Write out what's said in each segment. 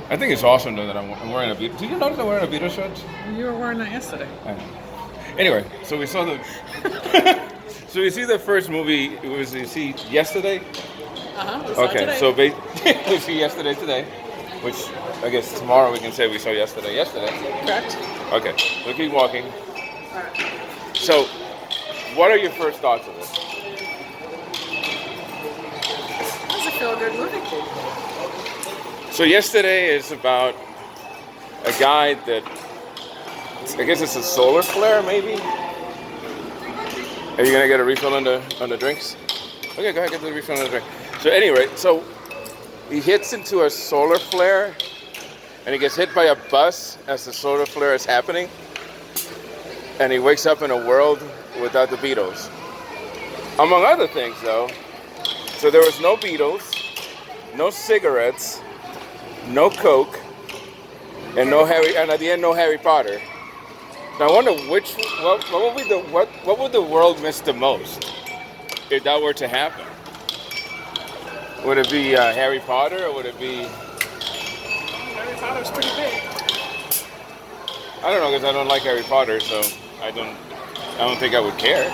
I think it's awesome though that I'm wearing a Beatles. Did you notice I'm wearing a Beatles shirt? You were wearing that yesterday. I know. Anyway, so we saw the. So we see the first movie. It was you see yesterday. We saw it Okay, today. so we see yesterday today, which I guess tomorrow we can say we saw yesterday. Yesterday. Correct. Okay, so keep walking. All right. So, what are your first thoughts of it? That's a feel-good movie. So yesterday is about a guy that I guess it's a solar flare, maybe. Are you gonna get a refill on the drinks? Okay, go ahead, get the refill on the drink. So anyway, so he hits into a solar flare, and he gets hit by a bus as the solar flare is happening, and he wakes up in a world without the Beatles. Among other things, though, so there was no Beatles, no cigarettes, no Coke, and no Harry, and at the end, no Harry Potter. Now I wonder what would the world miss the most if that were to happen? Would it be Harry Potter, or would it be? Harry Potter's pretty big. I don't know, because I don't like Harry Potter, so I don't think I would care.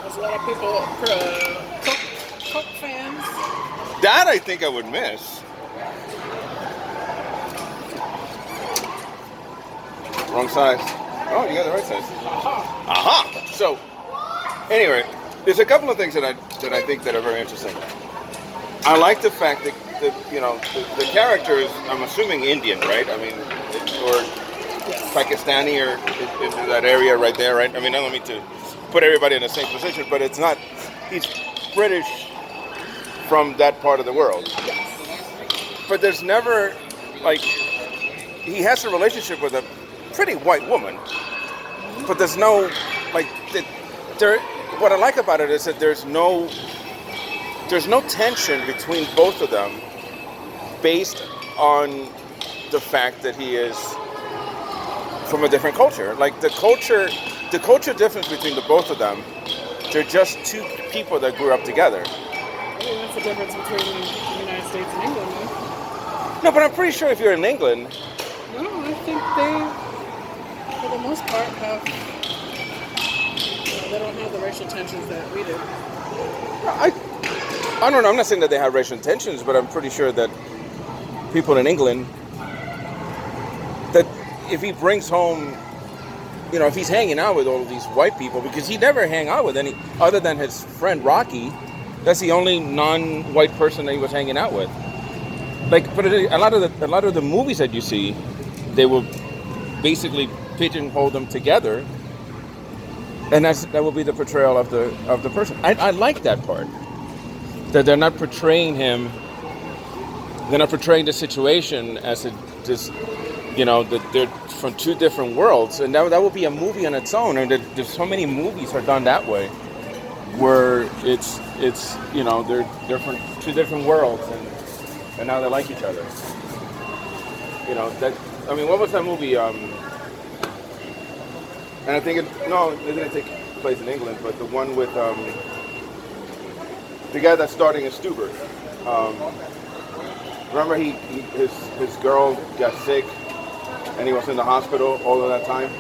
There's a lot of people, Coke fans. That I think I would miss. Wrong size. Oh, you got the right size. Aha! So, anyway, there's a couple of things that I think that are very interesting. I like the fact that the character is, I'm assuming, Indian, right? I mean, or Pakistani, or in that area right there, right? I mean, I don't mean to put everybody in the same position, but it's not. He's British from that part of the world. But there's never, like, he has a relationship with a pretty white woman, but there's no, like, there. What I like about it is that there's no tension between both of them, based on the fact that he is from a different culture. Like the culture difference between the both of them, they're just two people that grew up together. I think that's the difference between the United States and England, though. No, but I'm pretty sure if you're in England, No, I think they, for the most part, have. They don't have the racial tensions that we do. I don't know. I'm not saying that they have racial tensions, but I'm pretty sure that people in England, that if he brings home, if he's hanging out with all of these white people, because he never hang out with any other than his friend Rocky. That's the only non-white person that he was hanging out with. Like, but a lot of the movies that you see, they will basically pigeonhole them together, and that will be the portrayal of the person. I like that part. That they're not portraying him. They're not portraying the situation as that they're from two different worlds, and that will be a movie on its own. And there's so many movies are done that way, where it's they're from two different worlds, and now they like each other. What was that movie? And I think it didn't take place in England, but the one with the guy that's starting in Stuber. Remember his girl got sick and he was in the hospital all of that time?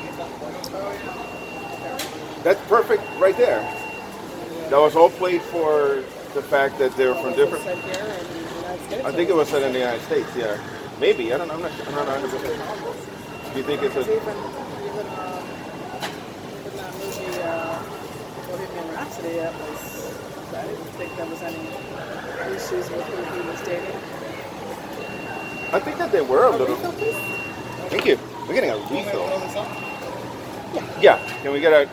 That's perfect right there. That was all played for the fact that they're from different. I think it was set in the United States, yeah. Maybe, I don't know, I'm not 100%. Do you think it's a... Even that movie, Bohemian Rhapsody, I didn't think there was any issues with who he was dating. I think that they were a little... Refill, please? Thank you. We're getting a refill. Yeah.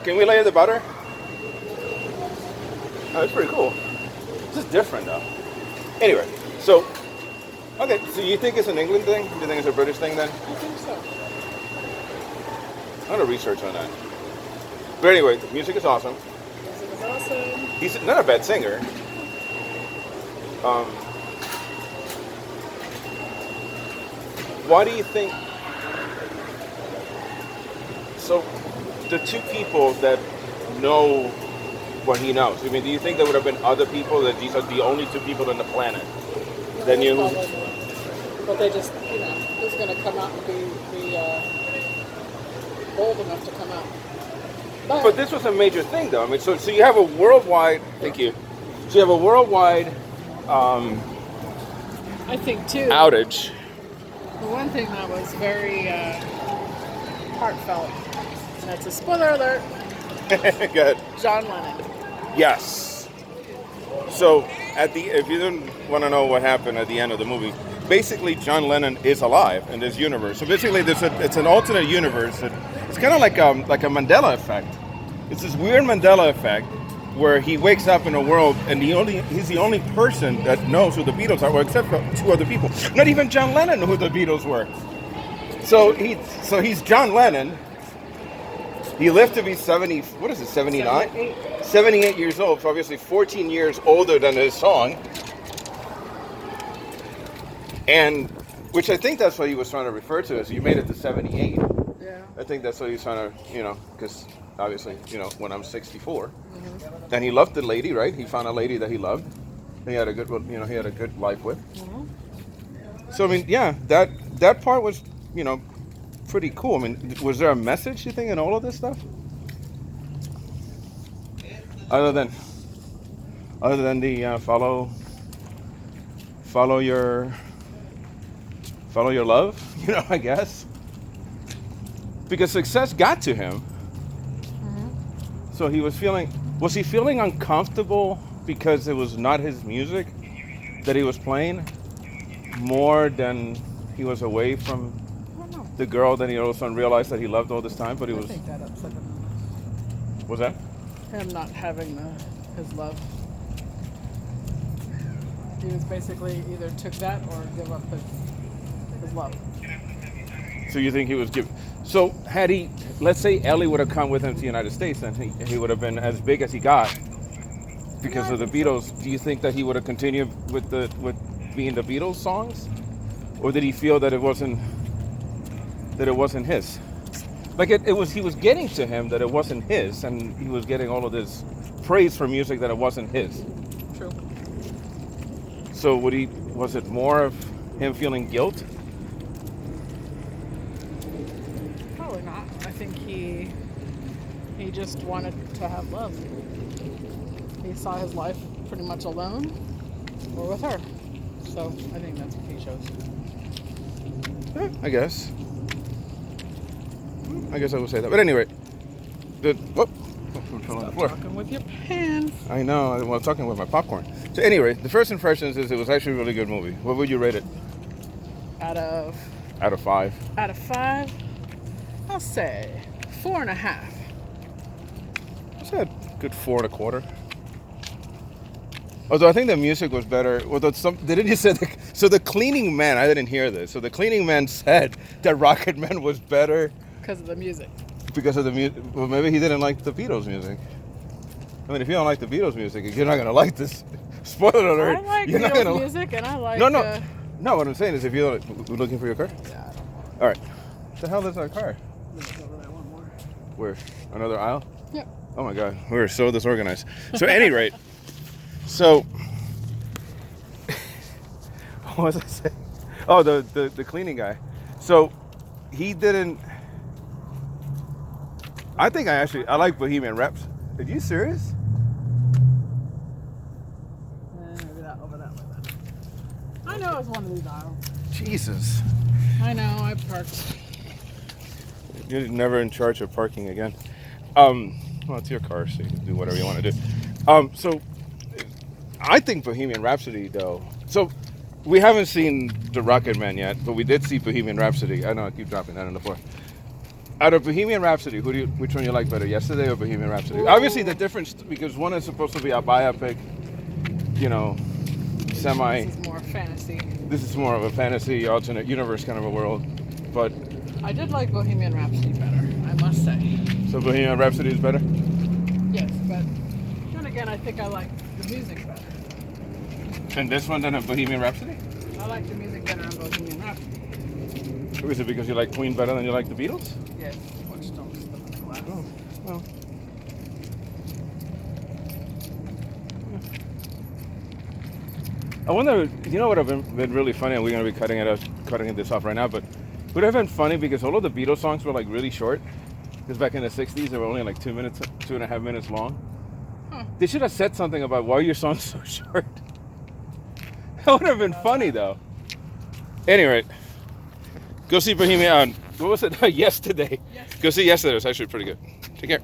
Can we layer the butter? Oh, that's pretty cool. This is different though. Anyway, so you think it's an England thing? Do you think it's a British thing then? I think so. I'm gonna research on that. But anyway, the music is awesome. Music is awesome. He's not a bad singer. Why do you think? So, the two people that know what he knows. I mean, do you think there would have been other people, that these are the only two people on the planet Then you. But they just, who's going to come out and be bold enough to come out? But this was a major thing, though. I mean, so you have a worldwide. Thank you. So you have a worldwide I think too. outage. The one thing that was very heartfelt, and that's a spoiler alert. Good. John Lennon. Yes. So if you didn't want to know what happened at the end of the movie, basically John Lennon is alive in this universe. So basically, it's an alternate universe. It's kind of like a Mandela effect. It's this weird Mandela effect where he wakes up in a world and he's the only person that knows who the Beatles are, well, except for two other people. Not even John Lennon knew who the Beatles were. So he's John Lennon. He lived to be 70, what is it, 79? 78 years old, so obviously 14 years older than his song. And, which I think that's what he was trying to refer to as you made it to 78. Yeah. I think that's what he was trying to, because obviously, when I'm 64. Mm-hmm. And he loved the lady, right? He found a lady that he loved. He had a good, he had a good life with. Mm-hmm. So, I mean, yeah, that part was, pretty cool. I mean, was there a message, you think, in all of this stuff? Other than the follow your love, I guess. Because success got to him. Mm-hmm. So was he feeling uncomfortable because it was not his music that he was playing more than he was away from the girl that he also realized that he loved all this time, but he was. I think that upset him. Was that? Him not having his love. He was basically either took that or give up his love. So you think he was give? So had he, let's say Ellie would have come with him to the United States, then he would have been as big as he got because of the Beatles. Do you think that he would have continued with being the Beatles songs, or did he feel that it wasn't his? Like he was getting to him that it wasn't his, and he was getting all of this praise for music that it wasn't his. True. So was it more of him feeling guilt? Probably not. I think he just wanted to have love. He saw his life pretty much alone or with her. So I think that's what he chose. Yeah, I guess I would say that. But anyway, Stop talking with your pants. I know. I'm talking with my popcorn. So anyway, the first impressions is it was actually a really good movie. What would you rate it? Out of 5. Out of 5, I'll say 4.5. I said good 4.25. Although I think the music was better. Although didn't you say so? The cleaning man, I didn't hear this. So the cleaning man said that Rocket Man was better because of the music. Because of the music. Well, maybe he didn't like the Beatles music. I mean, if you don't like the Beatles music, you're not gonna like this. Spoiler alert! I like you're Beatles music, and I like. No. What I'm saying is, if you're looking for your car. Yeah. All right. What the hell is our car? Where? Another aisle? Yep. Oh my God, we're so disorganized. So, at any rate, so what was I saying? Oh, the cleaning guy. So he didn't. I think I like Bohemian Rhapsody. Are you serious? Maybe that over that way then. I know it's one of these aisles. Jesus. I know, I parked. You're never in charge of parking again. Well, it's your car, so you can do whatever you want to do. So I think Bohemian Rhapsody, though. So we haven't seen The Rocket Man yet, but we did see Bohemian Rhapsody. I know I keep dropping that on the floor. Out of Bohemian Rhapsody, which one you like better, Yesterday or Bohemian Rhapsody? Ooh. Obviously, the difference, because one is supposed to be a biopic, semi. This is more fantasy. This is more of a fantasy, alternate universe kind of a world, but. I did like Bohemian Rhapsody better, I must say. So Bohemian Rhapsody is better? Yes, but then again, I think I like the music better. And this one than a Bohemian Rhapsody? I like the music better on Bohemian Rhapsody. Is it because you like Queen better than you like the Beatles? Yes. Watch, don't slip in the glass. Oh, well. I wonder, you know what would have been really funny, and we're going to be cutting this off right now, but would have been funny because all of the Beatles songs were like really short. Because back in the 60s, they were only like 2.5 minutes long. They should have said something about why are your songs so short. That would have been funny though. Anyway, go see Bohemian. What was it? Yesterday. Go see Yesterday. It was actually pretty good. Take care.